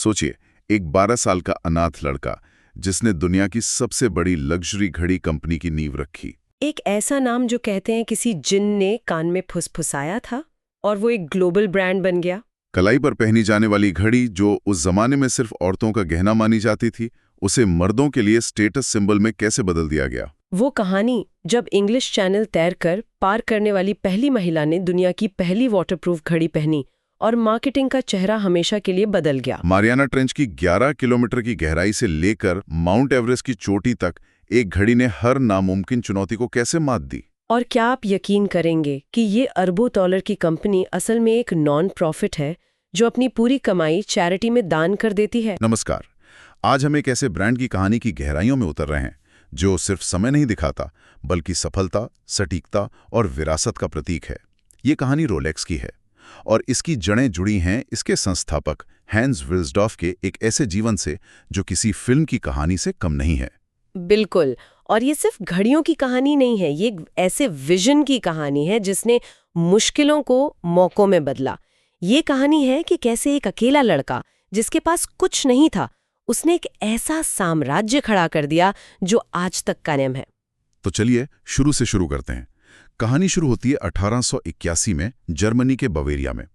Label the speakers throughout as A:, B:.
A: सोचिए, एक 12 साल का अनाथ लड़का जिसने दुनिया की सबसे बड़ी लग्जरी घड़ी कंपनी की नींव रखी।
B: एक ऐसा नाम जो कहते हैं किसी जिन ने कान में फुसफुसाया था और वो एक ग्लोबल ब्रांड बन गया।
A: कलाई पर पहनी जाने वाली घड़ी जो उस जमाने में सिर्फ औरतों का गहना मानी जाती थी, उसे मर्दों के लिए स्टेटस सिंबल में कैसे बदल दिया गया।
B: वो कहानी जब इंग्लिश चैनल तैरकर पार करने वाली पहली महिला ने दुनिया की पहली वाटरप्रूफ घड़ी पहनी और मार्केटिंग का चेहरा हमेशा के लिए बदल गया।
A: मारियाना ट्रेंच की 11 किलोमीटर की गहराई से लेकर माउंट एवरेस्ट की चोटी तक एक घड़ी ने हर नामुमकिन चुनौती को कैसे मात दी।
B: और क्या आप यकीन करेंगे कि ये अरबों डॉलर की कंपनी असल में एक नॉन प्रॉफिट है जो अपनी पूरी कमाई चैरिटी में दान कर देती है।
A: नमस्कार, आज हम एक ऐसे ब्रांड की कहानी की गहराइयों में उतर रहे हैं जो सिर्फ समय नहीं दिखाता बल्कि सफलता, सटीकता और विरासत का प्रतीक है। ये कहानी रोलेक्स की है और इसकी जड़ें जुड़ी हैं इसके संस्थापक हैंस विल्सडॉर्फ के एक ऐसे जीवन से जो किसी फिल्म की कहानी से कम नहीं है।
B: बिल्कुल, और ये सिर्फ घड़ियों की कहानी नहीं है, ये एक ऐसे विजन की कहानी है जिसने मुश्किलों को मौकों में बदला। ये कहानी है कि कैसे एक अकेला लड़का जिसके पास कुछ नहीं था, उसने एक ऐसा साम्राज्य खड़ा कर दिया जो आज तक कायम है।
A: तो चलिए शुरू से शुरू करते हैं। कहानी शुरू होती है 1881 में जर्मनी के बवेरिया में।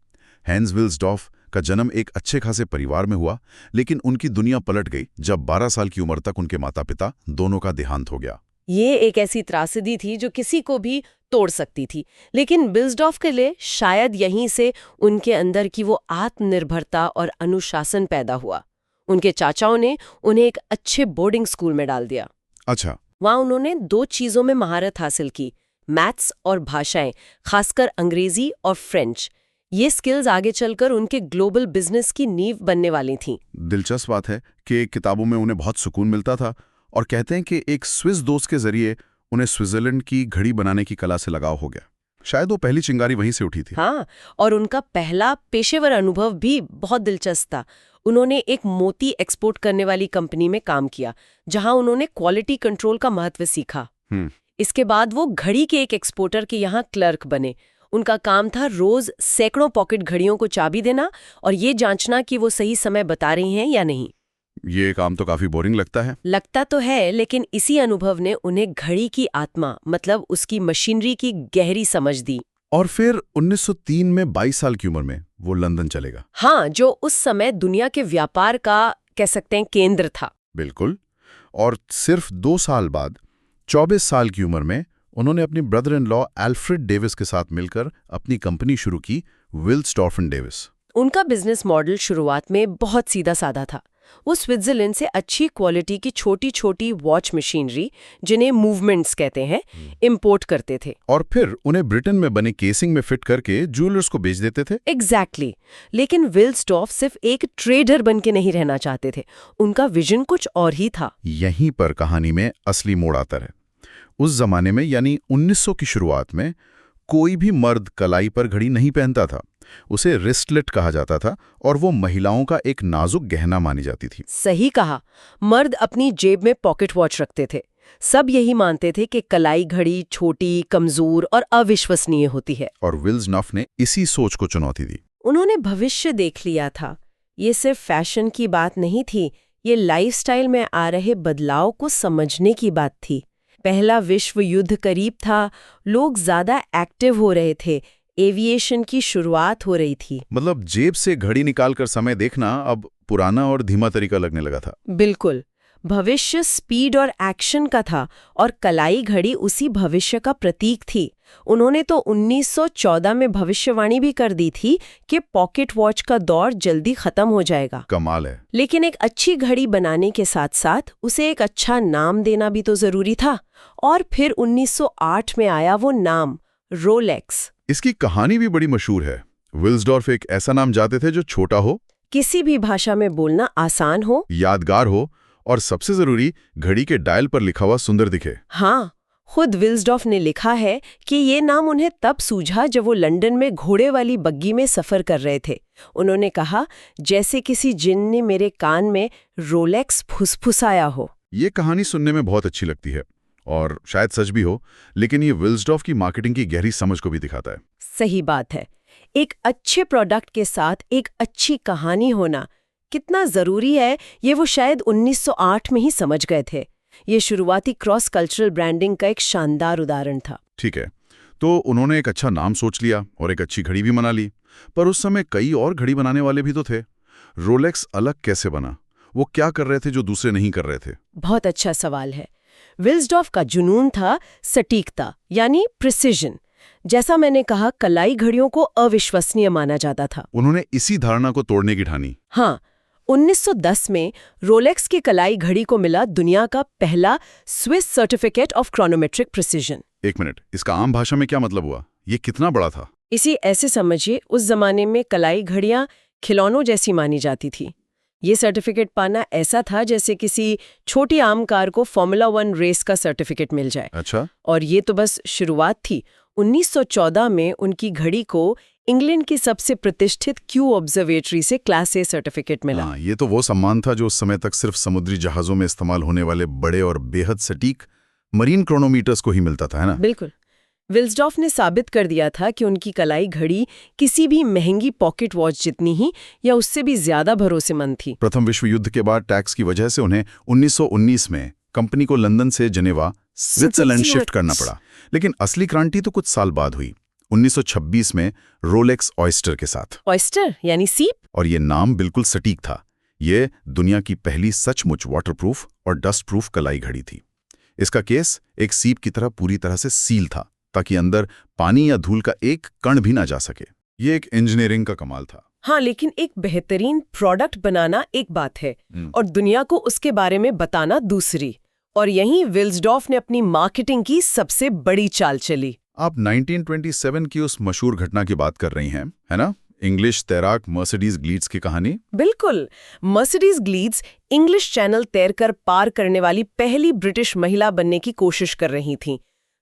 A: हैंस विल्सडॉर्फ का जन्म एक अच्छे खासे परिवार में हुआ, लेकिन उनकी दुनिया पलट गई जब 12 साल की उम्र तक उनके माता पिता दोनों का देहांत हो गया।
B: ये एक ऐसी त्रासदी थी जो किसी को भी तोड़ सकती थी, लेकिन विल्सडॉर्फ के लिए शायद यहीं से उनके अंदर की वो आत्मनिर्भरता और अनुशासन पैदा हुआ। उनके चाचाओं ने उन्हें एक अच्छे बोर्डिंग स्कूल में डाल दिया।
A: अच्छा।
B: वहाँ उन्होंने 2 चीज़ों में महारत हासिल की, मैथ्स और भाषाएं, खासकर अंग्रेजी और फ्रेंच। ये स्किल्स आगे चलकर उनके ग्लोबल बिजनेस की नींव बनने वाली थीं।
A: दिलचस्प बात है कि किताबों में उन्हें बहुत सुकून मिलता था और कहते हैं कि एक स्विस दोस्त के जरिए उन्हें स्विट्जरलैंड की घड़ी बनाने की कला से लगाव हो गया। शायद वो पहली चिंगारी वहीं से उठी थी।
B: हाँ, और उनका पहला पेशेवर अनुभव भी बहुत दिलचस्प था। उन्होंने एक मोती एक्सपोर्ट करने वाली कंपनी में काम किया, जहां उन्होंने क्वालिटी कंट्रोल का महत्व सीखा। इसके बाद वो घड़ी के एक एक्सपोर्टर के यहाँ क्लर्क बने। उनका काम था रोज सैकड़ों पॉकेट घड़ियों को चाबी देना और ये जांचना कि वो सही समय बता रही हैं या नहीं।
A: ये काम तो काफी बोरिंग लगता है।
B: लगता तो है, लेकिन इसी अनुभव ने उन्हें घड़ी की आत्मा, मतलब उसकी मशीनरी की गहरी समझ दी।
A: और फिर 1903 में 22 साल की उम्र में वो लंदन चलेगा।
B: हाँ, जो उस समय दुनिया के व्यापार का कह सकते हैं केंद्र था।
A: बिल्कुल। और सिर्फ 2 साल बाद 24 साल की उम्र में उन्होंने अपनी brother in law Alfred Davis के साथ मिलकर अपनी कंपनी शुरू की, विल्सडॉर्फ एंड डेविस।
B: उनका बिजनेस मॉडल शुरुआत में बहुत सीधा साधा था। वो स्विट्जरलैंड से अच्छी क्वालिटी की छोटी छोटी वॉच मशीनरी, जिन्हें मूवमेंट्स कहते हैं, इंपोर्ट करते थे
A: और फिर उन्हें ब्रिटेन में बने केसिंग में फिट करके ज्वेलर्स को बेच देते थे।
B: एग्जैक्टली। लेकिन विल्सडॉर्फ सिर्फ एक ट्रेडर बन के नहीं रहना चाहते थे, उनका विजन कुछ और ही था।
A: यहीं पर कहानी में असली मोड़ आता है। उस जमाने में यानी 1900 की शुरुआत में कोई भी मर्द कलाई पर घड़ी नहीं पहनता था। उसे रिस्टलेट कहा जाता था और वो महिलाओं का एक नाजुक गहना मानी जाती थी।
B: सही कहा, मर्द अपनी जेब में पॉकेट वॉच रखते थे। सब यही मानते थे कि कलाई घड़ी छोटी, कमजोर और अविश्वसनीय होती है।
A: और विल्सडॉर्फ ने इसी सोच को चुनौती दी।
B: उन्होंने भविष्य देख लिया था। ये सिर्फ फैशन की बात नहीं थी, ये लाइफस्टाइल में आ रहे बदलाव को समझने की बात थी। पहला विश्व युद्ध करीब था, लोग ज्यादा एक्टिव हो रहे थे, एविएशन की शुरुआत हो रही थी।
A: मतलब जेब से घड़ी निकालकर समय देखना अब पुराना और धीमा तरीका लगने लगा था।
B: बिल्कुल, भविष्य स्पीड और एक्शन का था और कलाई घड़ी उसी भविष्य का प्रतीक थी। उन्होंने तो 1914 में भविष्यवाणी भी कर दी थी कि पॉकेट वॉच का दौर जल्दी खत्म हो जाएगा।
A: कमाल है।
B: लेकिन एक अच्छी घड़ी बनाने के साथ साथ उसे एक अच्छा नाम देना भी तो जरूरी था। और फिर 1908 में आया वो नाम, रोलेक्स।
A: इसकी कहानी भी बड़ी मशहूर है। विल्सडॉर्फ एक ऐसा नाम चाहते थे जो छोटा हो,
B: किसी भी भाषा में बोलना आसान हो,
A: यादगार हो और सबसे जरूरी घड़ी के डायल पर लिखा हुआ सुंदर दिखे।
B: हाँ, खुद विल्सडॉर्फ ने लिखा है कि ये नाम उन्हें तब सूझा जब वो लंदन में घोड़े वाली बग्गी में सफर कर रहे थे। उन्होंने कहा, जैसे किसी जिन ने मेरे कान में रोलेक्स फुसफुसाया हो।
A: ये कहानी सुनने में बहुत अच्छी लगती है और शायद सच भी हो, लेकिन ये विल्सडॉर्फ की मार्केटिंग की गहरी समझ को भी दिखाता है।
B: सही बात है। एक अच्छे प्रोडक्ट के साथ एक अच्छी कहानी होना कितना जरूरी है ये वो शायद 1908 में ही समझ गए थे। ये शुरुआती क्रॉस कल्चरल ब्रांडिंग का एक शानदार उदाहरण था।
A: ठीक है, तो उन्होंने एक अच्छा नाम सोच लिया और एक अच्छी घड़ी भी बना ली, पर उस समय कई और घड़ी बनाने वाले भी तो थे। रोलेक्स अलग कैसे बना? वो क्या कर रहे थे जो दूसरे नहीं कर रहे थे?
B: बहुत अच्छा सवाल है। विल्सडॉर्फ का जुनून था सटीकता, यानी प्रिसिजन। जैसा मैंने कहा, कलाई घड़ियों को अविश्वसनीय माना जाता था।
A: उन्होंने इसी धारणा को तोड़ने की ठानी।
B: हाँ, 1910 में रोलेक्स की कलाई घड़ी को मिला दुनिया का पहला स्विस सर्टिफिकेट ऑफ क्रोनोमेट्रिक प्रिसिजन।
A: एक मिनट, इसका आम भाषा में क्या मतलब हुआ? ये कितना बड़ा था?
B: इसी ऐसे समझिए, उस जमाने में कलाई घड़ियां खिलौनों जैसी मानी जाती थी। ये सर्टिफिकेट पाना ऐसा था जैसे किसी छोटी आम कार को फॉर्मूला 1 रेस का सर्टिफिकेट मिल जाए।
A: अच्छा।
B: और ये तो बस शुरुआत थी। 1914 में उनकी घड़ी को इंग्लैंड की सबसे प्रतिष्ठित क्यू ऑब्जर्वेटरी से क्लास ए सर्टिफिकेट मिला।
A: हाँ, ये तो वो सम्मान था जो उस समय तक सिर्फ समुद्री जहाजों में इस्तेमाल होने वाले बड़े और बेहद सटीक मरीन क्रोनोमीटर्स को ही मिलता था, है ना?
B: बिल्कुल। विल्सडॉर्फ ने साबित कर दिया था कि उनकी कलाई घड़ी किसी भी महंगी पॉकेट वॉच जितनी ही या उससे भी ज्यादा भरोसेमंद थी।
A: प्रथम विश्व युद्ध के बाद टैक्स की वजह से उन्हें 1919 में कंपनी को लंदन से जेनेवा, स्विट्जरलैंड शिफ्ट करना पड़ा। लेकिन असली क्रांति तो कुछ साल बाद हुई, 1926 में रोलेक्स ऑयस्टर के साथ।
B: ऑयस्टर यानी सीप?
A: और ये नाम बिल्कुल सटीक था। ये दुनिया की पहली सचमुच वाटरप्रूफ और डस्ट प्रूफ कलाई घड़ी थी। इसका केस एक सीप की तरह पूरी तरह से सील था, ताकि अंदर पानी या धूल का एक कण भी ना जा सके। ये एक इंजीनियरिंग का कमाल था।
B: हाँ, लेकिन एक बेहतरीन प्रोडक्ट बनाना एक बात है और दुनिया को उसके बारे में बताना दूसरी। और यहीं विल्सडॉर्फ ने अपनी मार्केटिंग की सबसे बड़ी चाल चली।
A: आप 1927 की उस मशहूर घटना की बात कर रही हैं, है ना? इंग्लिश तैराक मर्सिडीज ग्लीड्स की कहानी।
B: बिल्कुल। मर्सिडीज ग्लीड्स इंग्लिश चैनल तैरकर पार करने वाली पहली ब्रिटिश महिला बनने की कोशिश कर रही थीं।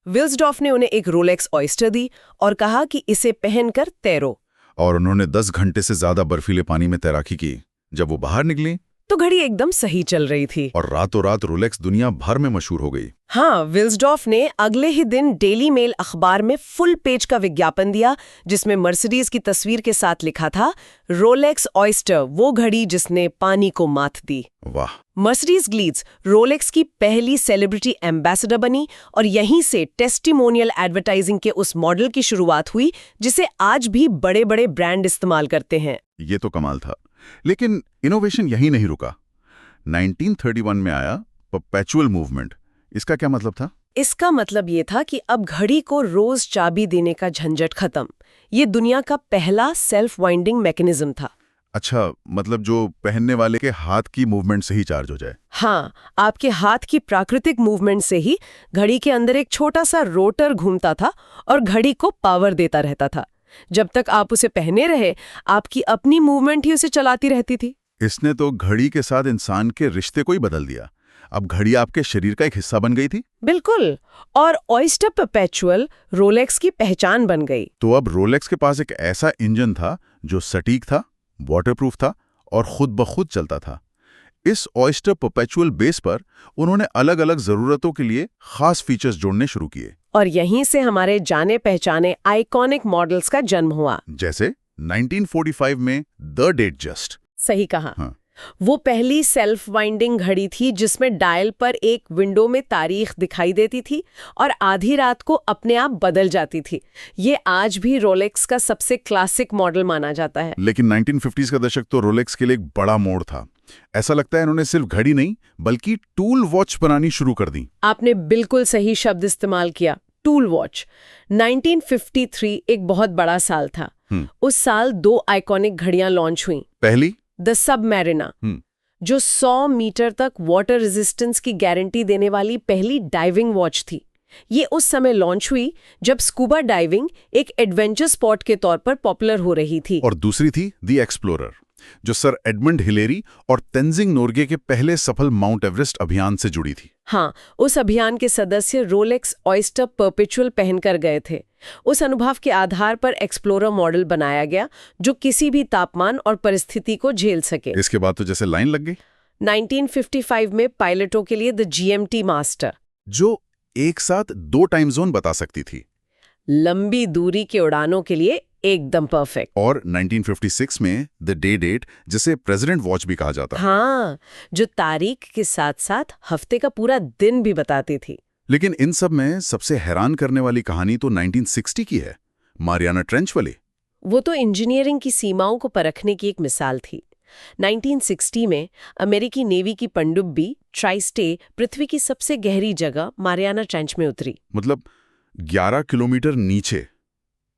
B: विल्सडॉर्फ ने उन्हें एक रोलेक्स ऑयस्टर दी और कहा कि इसे पहनकर तैरो।
A: और उन्होंने 10 घंटे से ज्यादा बर्फीले पानी में तैराकी की। जब वो बाहर निकली
B: तो घड़ी एकदम सही चल रही थी
A: और रातों रात रोलेक्स दुनिया भर में मशहूर हो गई।
B: हाँ, विल्सडॉर्फ ने अगले ही दिन डेली मेल अखबार में फुल पेज का विज्ञापन दिया, जिसमें मर्सिडीज की तस्वीर के साथ लिखा था, रोलेक्स ऑयस्टर, वो घड़ी जिसने पानी को मात दी।
A: वाह।
B: मर्सिडीज ग्लीड्स रोलेक्स की पहली सेलिब्रिटी एम्बेसडर बनी और यहीं से टेस्टिमोनियल एडवर्टाइजिंग के उस मॉडल की शुरुआत हुई जिसे आज भी बड़े बड़े ब्रांड इस्तेमाल करते हैं।
A: ये तो कमाल था। लेकिन इनोवेशन यहीं नहीं रुका। 1931 में आया परपेचुअल मूवमेंट। इसका क्या मतलब था?
B: इसका मतलब ये था कि अब घड़ी को रोज चाबी देने का झंझट खत्म। ये दुनिया का पहला सेल्फ वाइंडिंग मैकेनिज्म था।
A: अच्छा, मतलब जो पहनने वाले के हाथ की मूवमेंट से ही चार्ज हो जाए।
B: हाँ, आपके हाथ की प्राकृतिक मूवमेंट से ही घड़ी के अंदर एक छोटा सा रोटर घूमता था और घड़ी को पावर देता रहता था। जब तक आप उसे पहने रहे, आपकी अपनी मूवमेंट ही उसे चलाती रहती थी।
A: इसने तो घड़ी के साथ इंसान के रिश्ते को ही बदल दिया। अब घड़ी आपके शरीर का एक हिस्सा बन गई थी।
B: बिल्कुल। और ऑयस्टर परपेचुअल रोलेक्स की पहचान बन गई।
A: तो अब रोलेक्स के पास एक ऐसा इंजन था जो सटीक था, वाटरप्रूफ था और खुद ब खुद चलता था। इस ऑयस्टर परपेचुअल बेस पर उन्होंने अलग अलग जरूरतों के लिए खास फीचर्स जोड़ने शुरू किए।
B: और यहीं से हमारे जाने पहचाने आइकॉनिक मॉडल्स का जन्म हुआ।
A: जैसे 1945 में द डेट जस्ट।
B: सही कहा।
A: हाँ।
B: वो पहली सेल्फ वाइंडिंग घड़ी थी जिसमें डायल पर एक विंडो में तारीख दिखाई देती थी और आधी रात को अपने आप बदल जाती थी। ये आज भी रोलेक्स का सबसे क्लासिक मॉडल माना जाता है।
A: लेकिन 1950s का दशक तो रोलेक्स के लिए एक बड़ा मोड़ था। ऐसा लगता है इन्होंने सिर्फ घड़ी नहीं बल्कि टूल वॉच बनानी शुरू कर दी।
B: आपने बिल्कुल सही शब्द इस्तेमाल किया, टूल वॉच। 1953 एक बहुत बड़ा साल था। उस साल 2 आइकॉनिक घड़ियां लॉन्च हुई।
A: पहली
B: द सबमैरिना, जो 100 मीटर तक वाटर रेजिस्टेंस की गारंटी देने वाली पहली डाइविंग वॉच थी। ये उस समय लॉन्च हुई जब स्कूबा डाइविंग एक एडवेंचर स्पॉट के तौर पर पॉपुलर हो रही थी।
A: और दूसरी थी द एक्सप्लोरर, जो सर एडमंड हिलेरी और तेंजिंग नोर्गे के पहले सफल माउंट एवरेस्ट अभियान से जुड़ी थी।
B: हाँ, उस अभियान के सदस्य रोलेक्स ऑयस्टर परपेचुअल पहनकर गए थे। उस अनुभव के आधार पर एक्सप्लोरर मॉडल बनाया गया जो किसी भी तापमान और परिस्थिति को झेल सके।
A: इसके बाद तो जैसे लाइन लग गई।
B: 1955 में पायलटों के लिए द GMT मास्टर,
A: जो एक साथ 2 टाइम जोन बता सकती थी।
B: लंबी दूरी के उड़ानों के लिए एकदम परफेक्ट।
A: और 1956 में द डे डेट, जिसे प्रेसिडेंट वॉच भी कहा जाता है।
B: हाँ, जो तारीख के साथ साथ हफ्ते का पूरा दिन भी बताती थी।
A: लेकिन इन सब में सबसे हैरान करने वाली कहानी तो 1960 की है, मारियाना ट्रेंच वाली।
B: वो तो इंजीनियरिंग की सीमाओं को परखने की एक मिसाल थी। 1960 में अमेरिकी नेवी की पनडुब्बी ट्राइस्टे पृथ्वी की सबसे गहरी जगह मारियाना ट्रेंच में उतरी।
A: मतलब 11 किलोमीटर नीचे।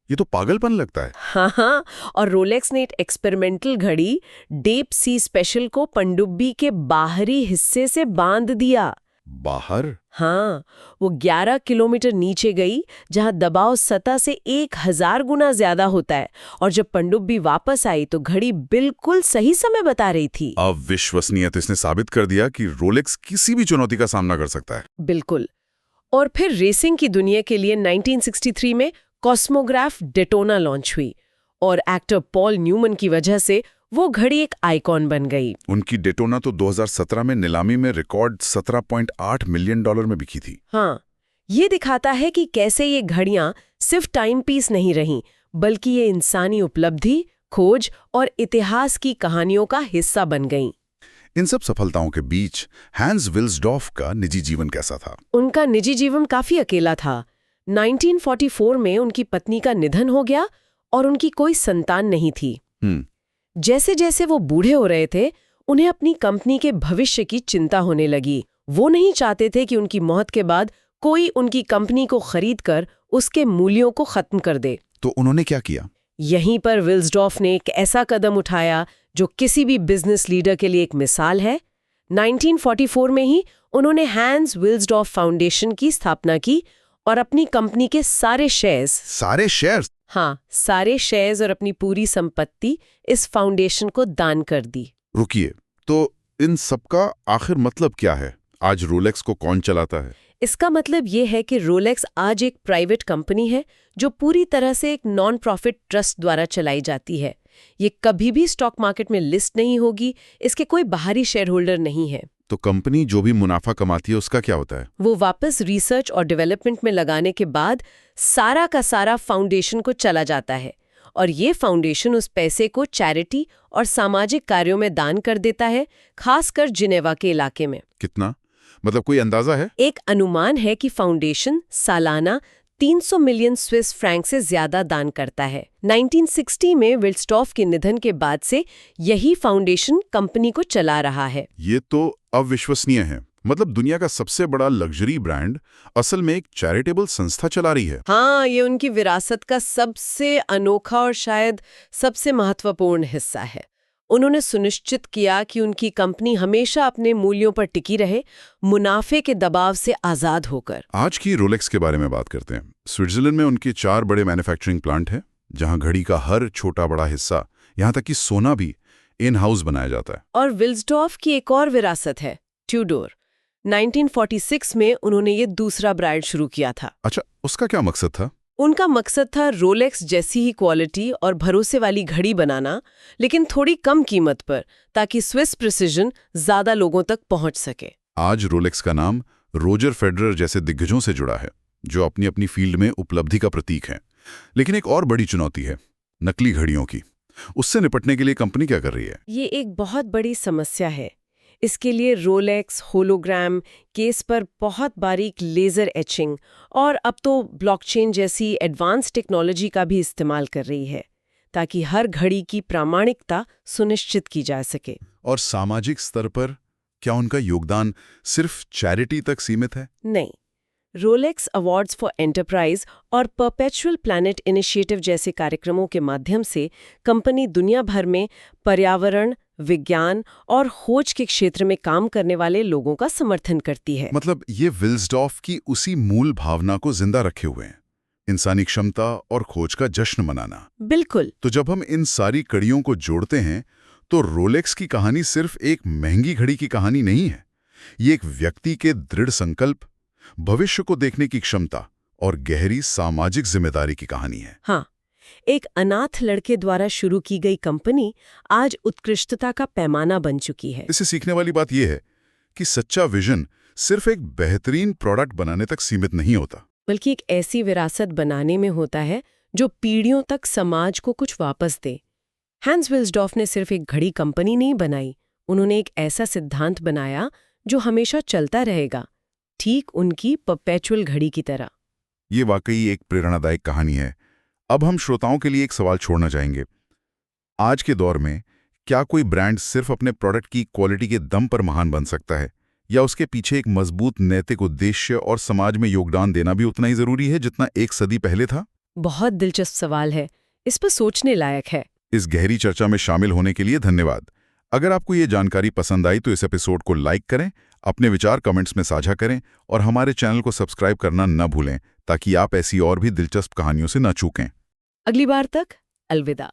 A: ये तो पागलपन लगता है।
B: हाँ, और रोलेक्स ने एक एक्सपेरिमेंटल घड़ी डीप सी स्पेशल को पनडुब्बी के बाहरी हिस्से से बांध दिया।
A: बाहर?
B: हाँ, वो 11 किलोमीटर नीचे गई, जहां दबाव सतह से 1000 गुना ज्यादा होता है, और जब पनडुब्बी वापस आई तो घड़ी बिल्कुल सही समय बता रही थी।
A: अविश्वसनीय। तो इसने साबित कर दिया कि रोलेक्स किसी भी चुनौती का सामना कर सकता है।
B: बिल्कुल। और फिर रेसिंग की दुनिया के लिए 1963 में कॉस्मोग्राफ डेटोना लॉन्च हुई, और एक्टर पॉल न्यूमन की वजह से वो घड़ी एक आइकॉन बन गई।
A: उनकी डेटोना तो 2017 में नीलामी में रिकॉर्ड $17.8 मिलियन में बिकी थी।
B: हाँ, ये दिखाता है कि कैसे ये घड़ियां सिर्फ टाइम पीस नहीं रहीं, बल्कि ये इंसानी उपलब्धि, खोज और इतिहास की कहानियों का हिस्सा बन गईं।
A: इन सब सफलताओं के बीच हैंस विल्सडॉर्फ का निजी जीवन कैसा था?
B: उनका निजी जीवन काफी अकेला था। 1944 में उनकी पत्नी का निधन हो गया और उनकी कोई संतान नहीं थी। जैसे जैसे वो बूढ़े हो रहे थे, उन्हें अपनी कंपनी के भविष्य की चिंता होने लगी। वो नहीं चाहते थे कि उनकी मौत के बाद कोई उनकी कंपनी को खरीदकर उसके मूल्यों को खत्म कर दे।
A: तो उन्होंने क्या किया?
B: यहीं पर विल्सडॉर्फ ने एक ऐसा कदम उठाया जो किसी भी बिजनेस लीडर के लिए एक मिसाल है। 1944 में ही उन्होंने हैंस विल्सडॉर्फ फाउंडेशन की स्थापना की और अपनी कंपनी के सारे शेयर्स सारे शेयर्स और अपनी पूरी संपत्ति इस फाउंडेशन को दान कर दी।
A: रुकिए, तो इन सबका आखिर मतलब क्या है? आज रोलेक्स को कौन चलाता है?
B: इसका मतलब ये है कि रोलेक्स आज एक प्राइवेट कंपनी है जो पूरी तरह से एक नॉन प्रॉफिट ट्रस्ट द्वारा चलाई जाती है। ये कभी भी स्टॉक मार्केट में लिस्ट नहीं होगी, इसके कोई बाहरी शेयर होल्डर नहीं है।
A: तो कंपनी जो भी मुनाफा कमाती है उसका क्या होता है?
B: वो वापस रिसर्च और डेवलपमेंट में लगाने के बाद सारा का सारा फाउंडेशन को चला जाता है, और ये फाउंडेशन उस पैसे को चैरिटी और सामाजिक कार्यों में दान कर देता है, खासकर जिनेवा के इलाके में।
A: कितना? मतलब कोई अंदाजा है?
B: एक अनुमान है कि फाउंडेशन सालाना 300 मिलियन स्विस फ्रैंक से ज्यादा दान करता है। 1960 में विल्सडॉर्फ के निधन के बाद से यही फाउंडेशन कंपनी को चला रहा है।
A: ये तो अविश्वसनीय है। मतलब दुनिया का सबसे बड़ा लग्जरी ब्रांड असल में एक चैरिटेबल संस्था चला रही है।
B: हाँ, ये उनकी विरासत का सबसे अनोखा और शायद सबसे महत्वपूर्ण हिस्सा है। उन्होंने सुनिश्चित किया कि उनकी कंपनी हमेशा अपने मूल्यों पर टिकी रहे, मुनाफे के दबाव से आजाद होकर।
A: आज की रोलेक्स के बारे में बात करते हैं। स्विट्जरलैंड में उनके 4 बड़े मैन्युफैक्चरिंग प्लांट हैं, जहां घड़ी का हर छोटा बड़ा हिस्सा, यहां तक कि सोना भी इन हाउस बनाया जाता है।
B: और विल्सडॉर्फ की एक और विरासत है, ट्यूडोर। 1946 में उन्होंने ये दूसरा ब्रांड शुरू किया था।
A: अच्छा, उसका क्या मकसद था?
B: उनका मकसद था रोलेक्स जैसी ही क्वालिटी और भरोसे वाली घड़ी बनाना, लेकिन थोड़ी कम कीमत पर, ताकि स्विस प्रिसिजन ज्यादा लोगों तक पहुंच सके।
A: आज रोलेक्स का नाम रोजर फेडरर जैसे दिग्गजों से जुड़ा है, जो अपनी अपनी फील्ड में उपलब्धि का प्रतीक है। लेकिन एक और बड़ी चुनौती है नकली घड़ियों की। उससे निपटने के लिए कंपनी क्या कर रही है?
B: ये एक बहुत बड़ी समस्या है। इसके लिए रोलेक्स होलोग्राम केस पर बहुत बारीक लेजर एचिंग और अब तो ब्लॉकचेन जैसी एडवांस टेक्नोलॉजी का भी इस्तेमाल कर रही है, ताकि हर घड़ी की प्रामाणिकता सुनिश्चित की जा सके।
A: और सामाजिक स्तर पर क्या उनका योगदान सिर्फ चैरिटी तक सीमित है?
B: नहीं, रोलेक्स अवार्ड्स फॉर एंटरप्राइज और परपेचुअल प्लैनेट इनिशिएटिव जैसे कार्यक्रमों के माध्यम से कंपनी दुनिया भर में पर्यावरण, विज्ञान और खोज के क्षेत्र में काम करने वाले लोगों का समर्थन करती है।
A: मतलब ये विल्सडॉर्फ की उसी मूल भावना को जिंदा रखे हुए हैं, इंसानी क्षमता और खोज का जश्न मनाना।
B: बिल्कुल।
A: तो जब हम इन सारी कड़ियों को जोड़ते हैं तो रोलेक्स की कहानी सिर्फ एक महंगी घड़ी की कहानी नहीं है। ये एक व्यक्ति के दृढ़ संकल्प, भविष्य को देखने की क्षमता और गहरी सामाजिक जिम्मेदारी की कहानी है।
B: हाँ, एक अनाथ लड़के द्वारा शुरू की गई कंपनी आज उत्कृष्टता का पैमाना बन चुकी है।
A: इससे सीखने वाली बात यह है कि सच्चा विजन सिर्फ एक बेहतरीन प्रोडक्ट बनाने तक सीमित नहीं होता,
B: बल्कि एक ऐसी विरासत बनाने में होता है जो पीढ़ियों तक समाज को कुछ वापस दे। हैंस विल्सडॉर्फ ने सिर्फ एक घड़ी कंपनी नहीं बनाई, उन्होंने एक ऐसा सिद्धांत बनाया जो हमेशा चलता रहेगा, ठीक उनकी परपेचुअल घड़ी की तरह।
A: ये वाकई एक प्रेरणादायक कहानी है। अब हम श्रोताओं के लिए एक सवाल छोड़ना चाहेंगे। आज के दौर में क्या कोई ब्रांड सिर्फ अपने प्रोडक्ट की क्वालिटी के दम पर महान बन सकता है, या उसके पीछे एक मजबूत नैतिक उद्देश्य और समाज में योगदान देना भी उतना ही जरूरी है जितना एक सदी पहले था?
B: बहुत दिलचस्प सवाल है, इस पर सोचने लायक है।
A: इस गहरी चर्चा में शामिल होने के लिए धन्यवाद। अगर आपको ये जानकारी पसंद आई तो इस एपिसोड को लाइक करें, अपने विचार कमेंट्स में साझा करें और हमारे चैनल को सब्सक्राइब करना न भूलें ताकि आप ऐसी और भी दिलचस्प कहानियों से न चूकें।
B: अगली बार तक अलविदा।